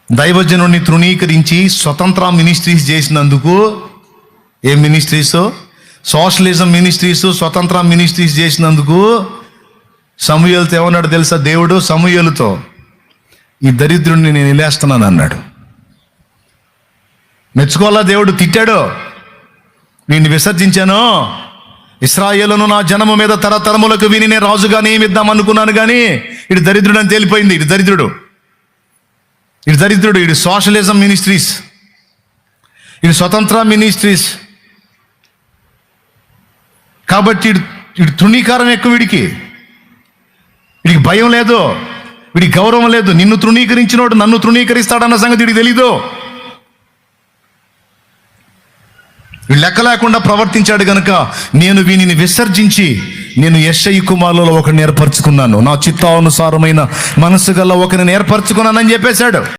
దైవజనుడిని తృణీకరించి స్వతంత్ర మినిస్ట్రీస్ చేసినందుకు, ఏ ministries? Socialism ministries, స్వతంత్ర మినిస్ట్రీస్ చేసినందుకు సమూయేలుతో ఏమన్నాడు తెలుసా? దేవుడు సమూయేలుతో, ఈ దరిద్రుడిని నేను నిలేస్తున్నాను అన్నాడు. మెచ్చుకోవాలా? దేవుడు తిట్టాడు, వీడిని విసర్జించాను, ఇశ్రాయేలును నా జనము మీద తరతరములకు వీని నేను రాజుగా నియమిద్దాం అనుకున్నాను, కానీ ఇటు దరిద్రుడు అని తేలిపోయింది. ఇటు దరిద్రుడు, ఇటు సోషలిజం మినిస్ట్రీస్, ఇటు స్వతంత్ర మినిస్ట్రీస్. కాబట్టి ఇటు తృణీకారం ఎక్కువ. వీడికి భయం లేదు, వీడికి గౌరవం లేదు. నిన్ను తృణీకరించినోడు నన్ను తృణీకరిస్తాడన్న సంగతి వీడికి తెలీదు. వీడు లెక్క లేకుండా ప్రవర్తించాడు గనుక నేను వీనిని విసర్జించి నేను యెష్షయి కుమారులలో ఒకరిని ఏర్పరచుకున్నాను, నా చిత్తానుసారమైన మనసు గల ఒకరిని ఏర్పరచుకున్నానని చెప్పేశాడు.